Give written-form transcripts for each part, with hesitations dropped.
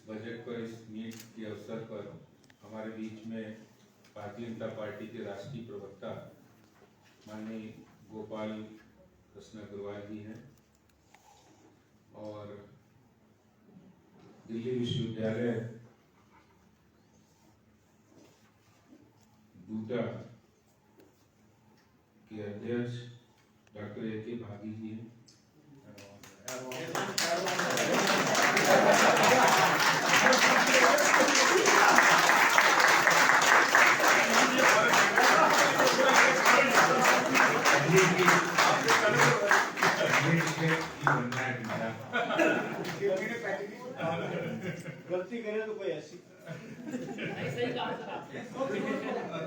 Budget पर इस meet के अवसर पर हमारे बीच में भारतीय जनता पार्टी के राष्ट्रीय प्रवक्ता माननीय गोपाल कृष्ण अग्रवाल जी हैं और दिल्ली विश्वविद्यालय दूटा के अध्यक्ष डॉक्टर ए के भागी जी हैं। गलती करे तो कोई ऐसी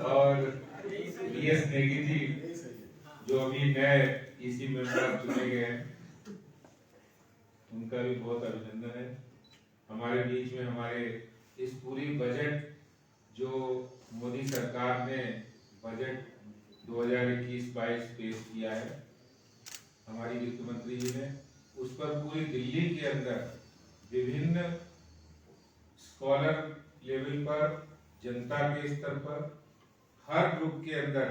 और बीएस नेगी जी जो अभी नए ईसी मेंबर चुने गए हैं, उनका भी बहुत अभिनंदन है। हमारे बीच में हमारे इस पूरी बजट जो मोदी सरकार ने बजट 2021-22 पेश किया है, हमारी वित्त मंत्री जी ने उस पर पूरी दिल्ली के अंदर विभिन्न स्कॉलर लेवल पर, जनता के स्तर पर, हर ग्रुप के अंदर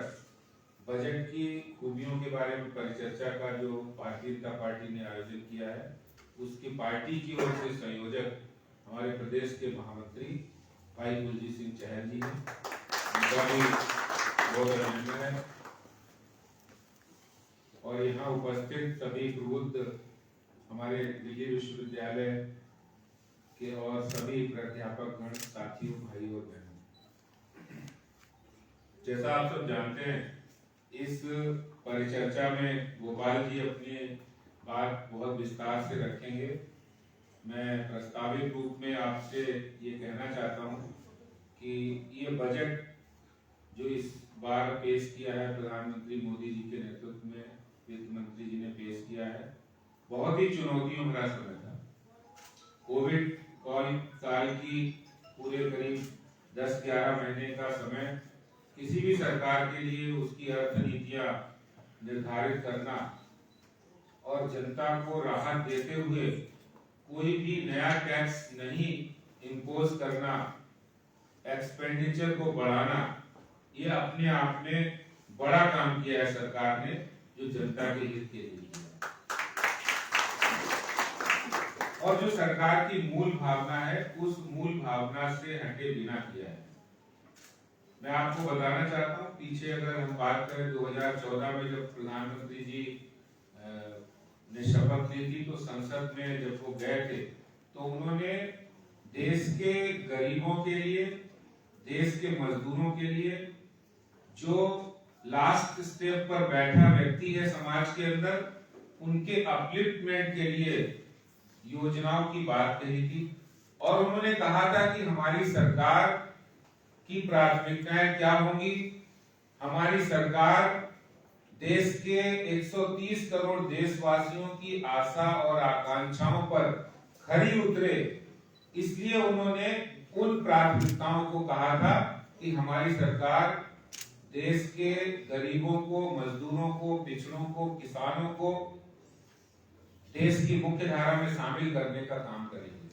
बजट की खूबियों के बारे में परिचर्चा का जो भारतीय जनता पार्टी ने आयोजन किया है, उसकी पार्टी की ओर से संयोजक हमारे प्रदेश के महामंत्री भाई कुलजीत सिंह चहल जी हैं, उनका भी बहुत अभिनंदन है। और यहाँ उपस्थित सभी प्रबुद्ध हमारे दिल्ली विश्वविद्यालय के और सभी प्राध्यापक गण, साथियों, भाई और बहनों, जैसा आप सब जानते हैं, इस परिचर्चा में गोपाल जी अपनी बात बहुत विस्तार से रखेंगे। मैं प्रस्तावित रूप में आपसे ये कहना चाहता हूँ कि ये बजट जो इस बार पेश किया है प्रधानमंत्री मोदी जी के नेतृत्व में वित्त मंत्री जी ने पेश किया है, बहुत ही चुनौतियों भरा समय था। कोविड काल की पूरे करीब 10-11 महीने का समय किसी भी सरकार के लिए उसकी अर्थ नीतियां निर्धारित करना और जनता को राहत देते हुए कोई भी नया टैक्स नहीं इम्पोज करना, एक्सपेंडिचर को बढ़ाना, ये अपने आप में बड़ा काम किया है सरकार ने, जो जनता के हित के लिए किया। और जो सरकार की मूल भावना है, उस मूल भावना से हटे बिना किया है। मैं आपको बताना चाहता हूँ, पीछे अगर हम बात करें 2014 में जब प्रधानमंत्री जी ने शपथ ली थी, तो संसद में जब वो गए थे तो उन्होंने देश के गरीबों के लिए, देश के मजदूरों के लिए, जो लास्ट स्टेप पर बैठा व्यक्ति है समाज के अंदर, उनके अपलिफ्टमेंट के लिए योजनाओं की बात कही थी। और उन्होंने कहा था कि हमारी सरकार की प्राथमिकताएं क्या होंगी। हमारी सरकार देश के 130 करोड़ देशवासियों की आशा और आकांक्षाओं पर खरी उतरे, इसलिए उन्होंने उन प्राथमिकताओं को कहा था कि हमारी सरकार देश के गरीबों को, मजदूरों को, पिछड़ों को, किसानों को देश की मुख्य धारा में शामिल करने का काम करेंगे।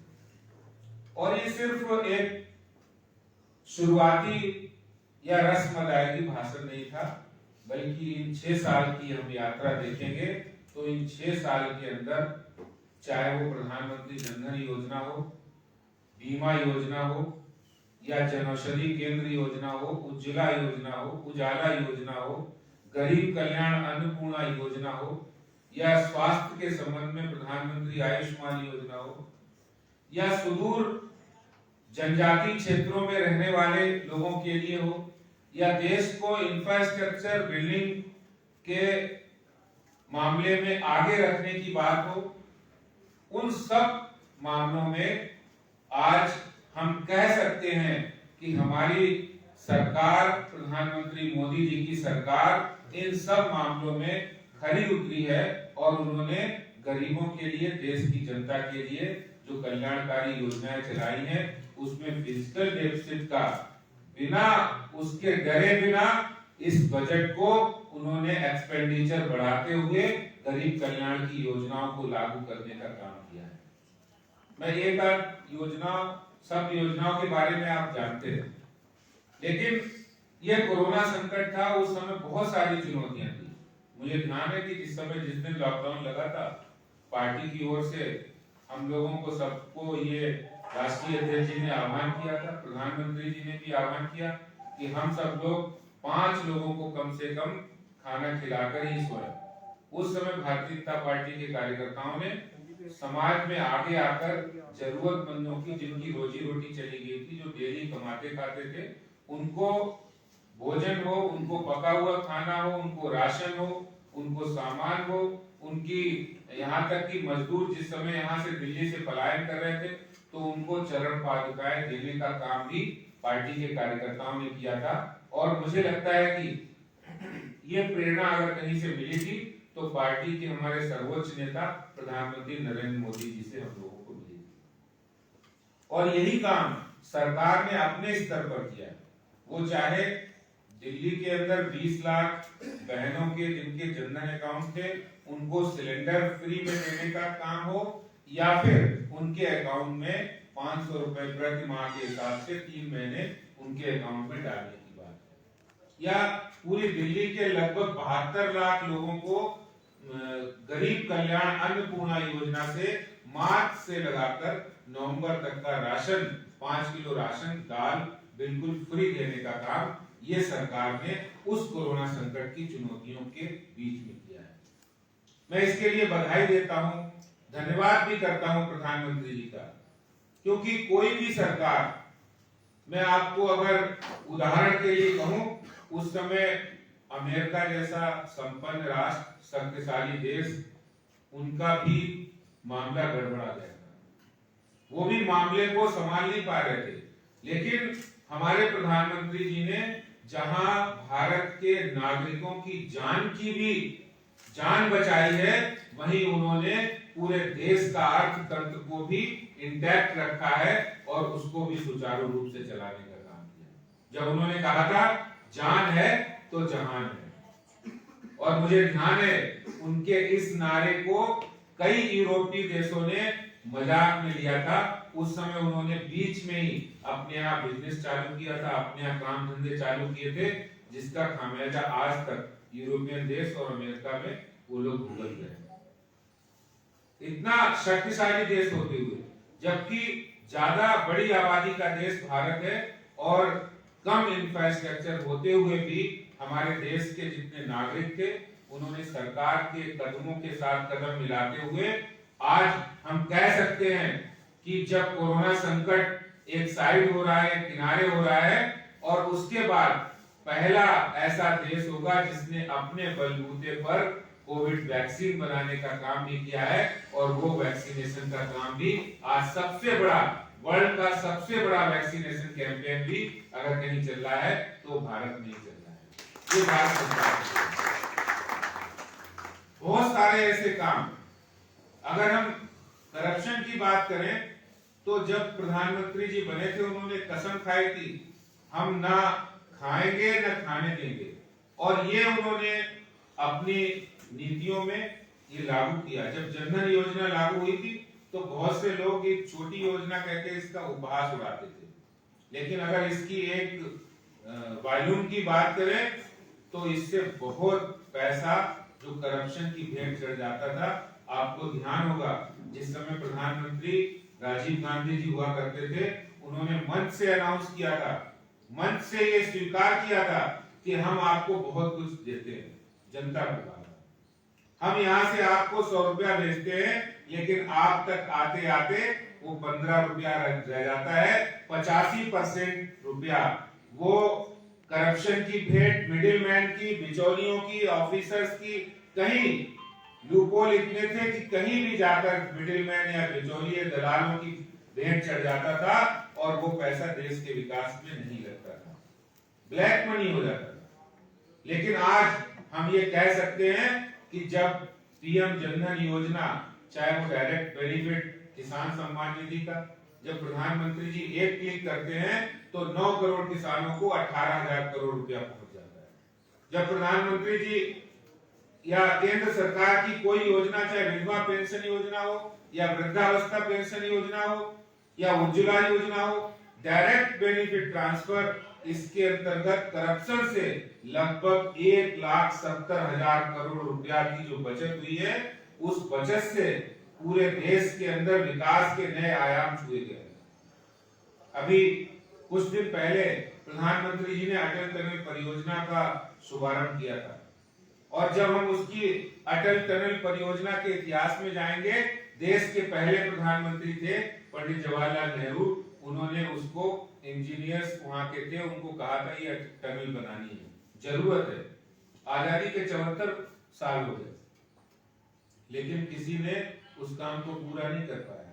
और ये सिर्फ एक शुरुआती या रस्म अदायगी भाषण नहीं था, बल्कि इन 6 साल की हम यात्रा देखेंगे तो इन 6 साल के अंदर, चाहे वो प्रधानमंत्री जनधन योजना हो, बीमा योजना हो, या जनौषधि केंद्र योजना हो, उज्ज्वला योजना हो, उजाला योजना हो, गरीब कल्याण अन्नपूर्णा योजना हो, या स्वास्थ्य के संबंध में प्रधानमंत्री आयुष्मान योजना हो, या सुदूर जनजातीय क्षेत्रों में रहने वाले लोगों के लिए हो, या देश को इंफ्रास्ट्रक्चर बिल्डिंग के मामले में आगे रखने की बात हो, उन सब मामलों में आज हम कह सकते हैं कि हमारी सरकार, प्रधानमंत्री मोदी जी की सरकार इन सब मामलों में खरी उतरी है और उन्होंने गरीबों के लिए, देश की जनता के लिए जो कल्याणकारी योजनाएं चलाई हैं, उसमें फिस्कल डेफिसिट का बिना, उसके डरे बिना इस बजट को उन्होंने एक्सपेंडिचर बढ़ाते हुए गरीब कल्याण की योजनाओं को लागू करने का काम किया है। मैं एक आध योजना, सब योजनाओं के बारे में आप जानते हैं, लेकिन यह कोरोना संकट था, उस समय बहुत सारी चुनौतियां थी। मुझे ध्यान है कि जिस समय जिस दिन लॉकडाउन लगा था, पार्टी की ओर से हम लोगों को सबको ये राष्ट्रीय अध्यक्ष जी ने आह्वान किया था, प्रधानमंत्री जी ने भी आह्वान किया कि हम सब लोग 5 लोगों को कम से कम खाना खिलाकर ही सोएं। उस समय भारतीय जनता पार्टी के कार्यकर्ताओं ने समाज में आगे आकर जरूरतमंदों की, जिनकी रोजी रोटी चली गई थी, जो डेली कमाते खाते थे, उनको भोजन हो, उनको पका हुआ खाना हो, उनको राशन हो, उनको सामान हो, उनकी यहाँ तक कि मजदूर जिस समय यहाँ से दिल्ली से पलायन कर रहे थे तो उनको चरण पादुकाएं देने का काम भी पार्टी के कार्यकर्ताओं ने किया था। और मुझे लगता है कि ये प्रेरणा अगर कहीं से मिली थी तो पार्टी के हमारे सर्वोच्च नेता प्रधानमंत्री नरेंद्र मोदी जी से हम लोगों को मिली थी। और यही काम सरकार ने अपने स्तर पर किया। वो चाहे दिल्ली के अंदर 20 लाख बहनों के जिनके जनधन अकाउंट थे उनको सिलेंडर फ्री में देने का काम हो, या फिर उनके अकाउंट में 500 रुपए प्रति माह के हिसाब से 3 महीने उनके अकाउंट में डालने की बात है, या पूरी दिल्ली के लगभग 72 लाख लोगों को गरीब कल्याण अन्नपूर्णा योजना से मार्च से लगाकर नवंबर तक का राशन, 5 किलो राशन दाल बिल्कुल फ्री देने का काम ये सरकार ने उस कोरोना संकट की चुनौतियों के बीच में किया है। मैं इसके लिए बधाई देता हूं, धन्यवाद भी करता हूं प्रधानमंत्री जी का, क्योंकि कोई भी सरकार, मैं आपको अगर उदाहरण के लिए कहूं, उस समय अमेरिका जैसा संपन्न राष्ट्र, शक्तिशाली देश, उनका भी मामला गड़बड़ा गया था, वो भी मामले को संभाल नहीं पा रहे थे। लेकिन हमारे प्रधानमंत्री जी ने जहां भारत के नागरिकों की जान की भी जान बचाई है, वहीं उन्होंने पूरे देश का अर्थतंत्र को भी इंटैक्ट रखा है और उसको भी सुचारू रूप से चलाने का काम किया। जब उन्होंने कहा था जान है तो जहान है, और मुझे ध्यान है उनके इस नारे को कई यूरोपीय देशों ने मजाक में लिया था। उस समय उन्होंने बीच में ही अपने यहाँ बिजनेस चालू किया था, अपने यहाँ काम धंधे चालू किए थे, जिसका खामियाजा आज तक यूरोपियन देश और अमेरिका में वो लोग भुगत रहे। इतना शक्तिशाली देश होते हुए, जबकि ज्यादा बड़ी आबादी का देश भारत है, और कम इंफ्रास्ट्रक्चर होते हुए भी हमारे देश के जितने नागरिक थे, उन्होंने सरकार के कदमों के साथ कदम मिलाते हुए आज हम कह सकते हैं कि जब कोरोना संकट एक साइड हो रहा है, किनारे हो रहा है, और उसके बाद पहला ऐसा देश होगा जिसने अपने बलबूते पर कोविड वैक्सीन बनाने का काम भी किया है, और वो वैक्सीनेशन का काम भी आज सबसे बड़ा, वर्ल्ड का सबसे बड़ा वैक्सीनेशन कैंपेन भी अगर कहीं चल रहा है तो भारत में ही चल रहा है। ये भारत सरकार, बहुत सारे ऐसे काम, अगर हम करप्शन की बात करें तो जब प्रधानमंत्री जी बने थे उन्होंने कसम खाई थी हम ना खाएंगे ना खाने देंगे, और ये उन्होंने अपनी नीतियों में ये लागू किया। जब जनधन योजना लागू हुई थी तो बहुत से लोग एक छोटी योजना कहते इसका उपहास उड़ाते थे, लेकिन अगर इसकी एक वॉल्यूम की बात करें तो इससे बहुत पैसा जो करप्शन की भेंट चढ़ जाता था। आपको ध्यान होगा जिस समय प्रधानमंत्री राजीव गांधी जी हुआ करते थे, उन्होंने मंच से अनाउंस किया था, मंच से ये स्वीकार किया था कि हम आपको बहुत कुछ देते हैं, जनता को कहा हम यहाँ से आपको 100 रुपया भेजते हैं, लेकिन आप तक आते आते वो 15 रुपया रह जाता है। 85% रुपया वो करप्शन की भेंट, मिडिलमैन की, बिचौलियों की, ऑफिसर्स की, कहीं लूपहोल इतने थे कि कहीं भी जाकर मिडिलमैन या बिचौलिए दलालों की भेंट चढ़ जाता था और वो पैसा देश के विकास में नहीं लगता था, ब्लैक मनी हो जाता था। लेकिन आज हम ये कह सकते हैं कि जब पीएम जनधन योजना, चाहे वो डायरेक्ट बेनिफिट किसान सम्मान निधि का, जब प्रधानमंत्री जी एक क्लिक करते हैं तो 9 करोड़ किसानों को 18,000 करोड़ रुपया पहुंच जाता है। जब प्रधानमंत्री जी या केंद्र सरकार की कोई योजना, चाहे विधवा पेंशन योजना हो या वृद्धावस्था पेंशन योजना हो या उज्ज्वला योजना हो, डायरेक्ट बेनिफिट ट्रांसफर, इसके अंतर्गत करप्शन से लगभग 1,70,000 करोड़ रुपया की जो बचत हुई है, उस बचत से पूरे देश के अंदर विकास के नए आयाम छुए गए। अभी कुछ दिन पहले प्रधानमंत्री जी ने अटल टनल परियोजना का शुभारंभ किया था, और जब हम उसकी अटल टनल परियोजना के इतिहास में जाएंगे, देश के पहले प्रधानमंत्री थे पंडित जवाहरलाल नेहरू। उन्होंने उसको, इंजीनियर्स वहां के थे, उनको कहा था ये टनल बनानी है, जरूरत है। आजादी के 74 साल हो गए, लेकिन किसी ने उस काम को पूरा नहीं कर पाया।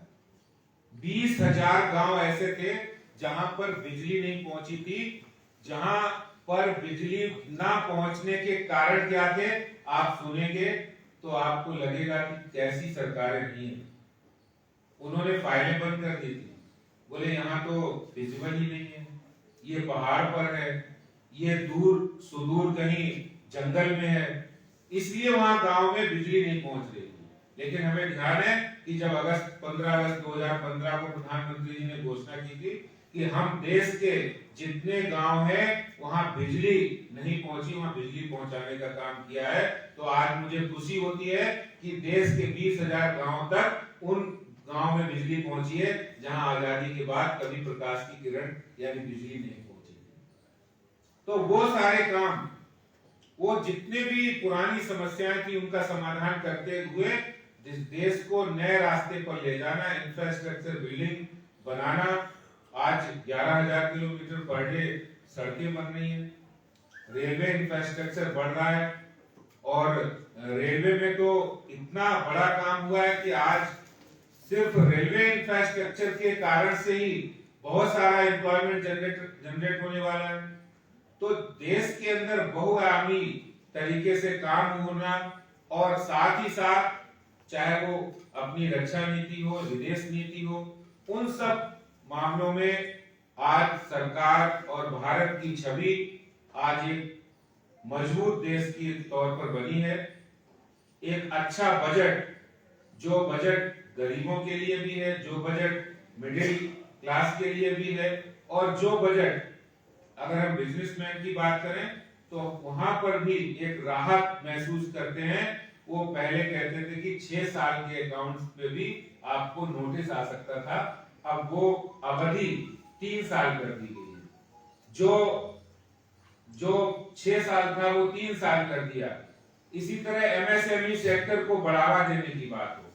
20,000 गांव ऐसे थे जहां पर बिजली नहीं पहुंची थी। जहां पर बिजली ना पहुंचने के कारण क्या थे, आप सुनेंगे तो आपको लगेगा कि कैसी सरकारें नहीं है। उन्होंने फाइलें बंद कर दी थी, बोले यहाँ तो विजिबल ही नहीं है, ये पहाड़ पर है, ये दूर सुदूर कहीं जंगल में है, इसलिए वहां गांव में बिजली नहीं पहुंच रही थी। लेकिन हमें ध्यान है कि जब 15 अगस्त 2015 को प्रधानमंत्री जी ने घोषणा की थी कि हम देश के जितने गांव हैं वहां बिजली नहीं पहुंची, वहां बिजली पहुंचाने का काम किया है। तो आज मुझे खुशी होती है कि देश के 20,000 गांव तक उन गांव में बिजली पहुंची है जहां आजादी के बाद कभी प्रकाश की किरण यानी बिजली नहीं पहुंची। तो वो सारे काम, वो जितने भी पुरानी समस्याएं थी उनका समाधान करते हुए देश को नए रास्ते पर ले जाना, इंफ्रास्ट्रक्चर बिल्डिंग बनाना। आज 11,000 किलोमीटर पर डे सड़कें बन रही हैं, रेलवे इंफ्रास्ट्रक्चर बढ़ रहा है, और रेलवे में तो इतना बड़ा काम हुआ है कि आज सिर्फ रेलवे इंफ्रास्ट्रक्चर के कारण से ही बहुत सारा एम्प्लॉयमेंट जनरेट होने वाला है। तो देश के अंदर बहुआयामी तरीके से काम होना, और साथ ही साथ चाहे वो अपनी रक्षा नीति हो, विदेश नीति हो, उन सब मामलों में आज सरकार और भारत की छवि आज एक मजबूत देश के तौर पर बनी है। एक अच्छा बजट, जो बजट गरीबों के लिए भी है, जो बजट मिडिल क्लास के लिए भी है, और जो बजट अगर हम बिजनेसमैन की बात करें तो वहां पर भी एक राहत महसूस करते हैं। वो पहले कहते थे कि 6 साल के अकाउंट्स पे भी आपको नोटिस आ सकता था, अब वो अवधि 3 साल कर दी गई है। जो 6 साल था वो 3 साल कर दिया। इसी तरह एमएसएमई सेक्टर को बढ़ावा देने की बात हो,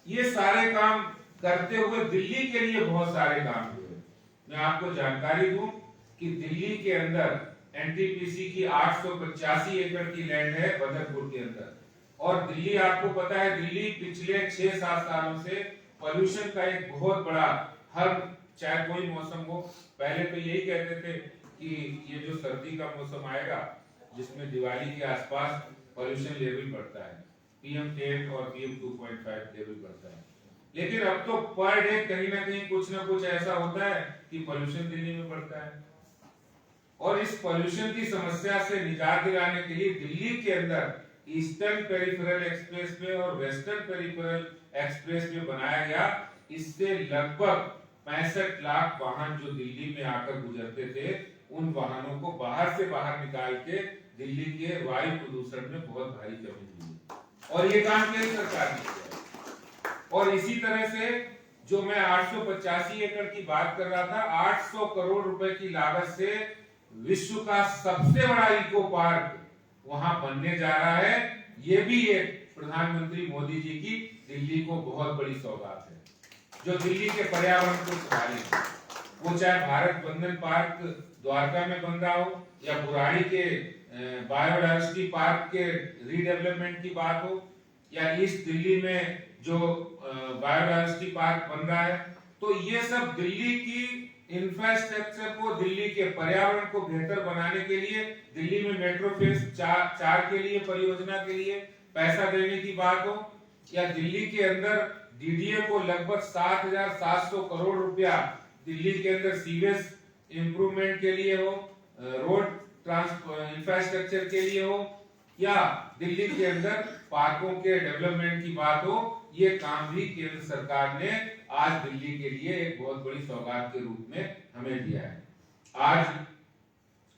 ये सारे काम करते हुए दिल्ली के लिए बहुत सारे काम हुए। मैं आपको जानकारी दूं कि दिल्ली के अंदर एनटीपीसी की 885 एकड़ की लैंड है बदरपुर के अंदर, और दिल्ली, आपको पता है, दिल्ली पिछले 6-7 सालों से पोल्यूशन का एक बहुत बड़ा, हर चाहे कोई मौसम हो, पहले तो यही कहते थे कि ये जो सर्दी का मौसम आएगा जिसमें दिवाली के आसपास पोल्यूशन लेवल बढ़ता है, PM10 और PM2.5 लेवल बढ़ता है, लेकिन अब तो पर डे कहीं ना कहीं कुछ ना कुछ ऐसा होता है कि पोल्यूशन दिल्ली में बढ़ता है। और इस पोल्यूशन की समस्या से निजात दिलाने के लिए दिल्ली के अंदर ईस्टर्न पेरिफेरल एक्सप्रेसवे और वेस्टर्न पेरिफेरल एक्सप्रेसवे बनाया गया। इससे लगभग 65 लाख वाहन जो दिल्ली में आकर गुजरते थे, उन वाहनों को बाहर से बाहर निकाल के दिल्ली के वायु प्रदूषण में बहुत भारी कमी हुई, और ये काम केंद्र सरकार ने किया। और इसी तरह से जो मैं 885 एकड़ की बात कर रहा था, 800 करोड़ रुपए की लागत से विश्व का सबसे बड़ा इको पार्क वहां बनने जा रहा है। ये भी एक प्रधानमंत्री मोदी जी की दिल्ली को बहुत बड़ी सौगात है, जो दिल्ली के पर्यावरण को संभालेगी। वो चाहे भारत बंधन पार्क द्वारका में बन रहा हो, या बुराड़ी के बायोडायवर्सिटी पार्क के रीडेवलपमेंट की बात हो, या ईस्ट दिल्ली में जो बायोडायवर्सिटी पार्क बन रहा है, तो ये सब दिल्ली की इंफ्रास्ट्रक्चर को, दिल्ली के पर्यावरण को बेहतर बनाने के लिए, दिल्ली में मेट्रो फेज 4 के लिए, परियोजना के लिए पैसा देने की बात हो, या दिल्ली के अंदर डीडीए को लगभग 7,700 करोड़ रुपया दिल्ली के अंदर सीवेज इंप्रूवमेंट के लिए हो, रोड इंफ्रास्ट्रक्चर के लिए हो, या दिल्ली के अंदर पार्कों के डेवलपमेंट की बात हो, ये काम भी केंद्र सरकार ने आज दिल्ली के लिए एक बहुत बड़ी सौगात के रूप में हमें दिया है। आज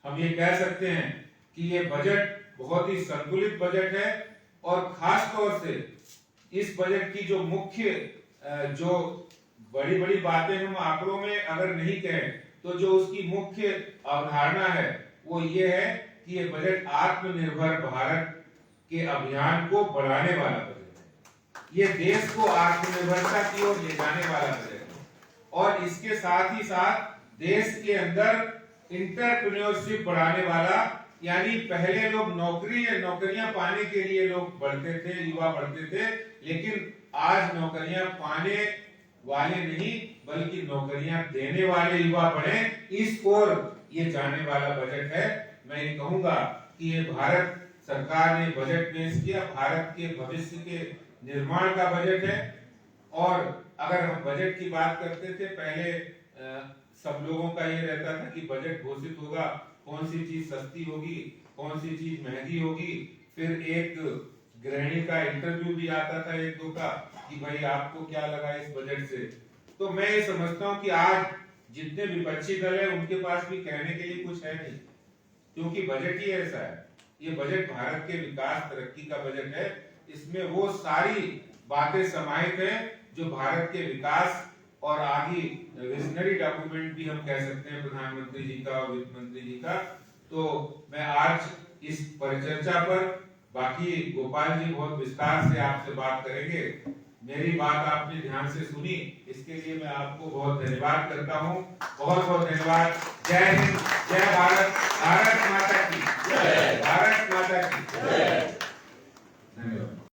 हम ये कह सकते हैं कि ये बजट बहुत ही संतुलित बजट है और खास तौर से इस बजट की जो मुख्य जो बड़ी बड़ी बातें हम आंकड़ों में अगर नहीं कहें तो जो उसकी मुख्य अवधारणा है वो ये है कि ये बजट आत्मनिर्भर भारत के अभियान को बढ़ाने वाला बजट है। ये देश को आत्मनिर्भरता की ओर ले जाने वाला बजट है और इसके साथ ही साथ देश के अंदर इंटरप्रेन्योरशिप बढ़ाने वाला, यानी पहले लोग नौकरियां पाने के लिए लोग बढ़ते थे, युवा बढ़ते थे, लेकिन आज नौकरियां पाने वाले नहीं बल्कि नौकरियां देने वाले युवा बढ़े, इस ओर ये जाने वाला बजट है। मैं ये कहूंगा कि ये भारत सरकार ने बजट पेश किया, भारत के भविष्य के निर्माण का बजट है। और अगर हम बजट की बात करते थे पहले सब लोगों का ये रहता था कि बजट घोषित होगा, कौन सी चीज सस्ती होगी, कौन सी चीज महंगी होगी, फिर एक गृहिणी का इंटरव्यू भी आता था एक दो का कि भाई आपको क्या लगा इस बजट से। तो मैं ये समझता हूँ कि आज जितने विपक्षी दल है उनके पास भी कहने के लिए कुछ है नहीं, क्योंकि बजट ही ऐसा है। ये बजट भारत के विकास तरक्की का बजट है। इसमें वो सारी बातें समाहित हैं जो भारत के विकास और आगे विजनरी डॉक्यूमेंट भी हम कह सकते हैं प्रधानमंत्री जी का और वित्त मंत्री जी का। तो मैं आज इस परिचर्चा पर, बाकी गोपाल जी बहुत विस्तार से आपसे बात करेंगे, मेरी बात आपने ध्यान से सुनी, इसके लिए मैं आपको बहुत धन्यवाद करता हूँ। बहुत बहुत धन्यवाद। जय हिंद, जय भारत, भारत माता की जय, भारत माता की जय।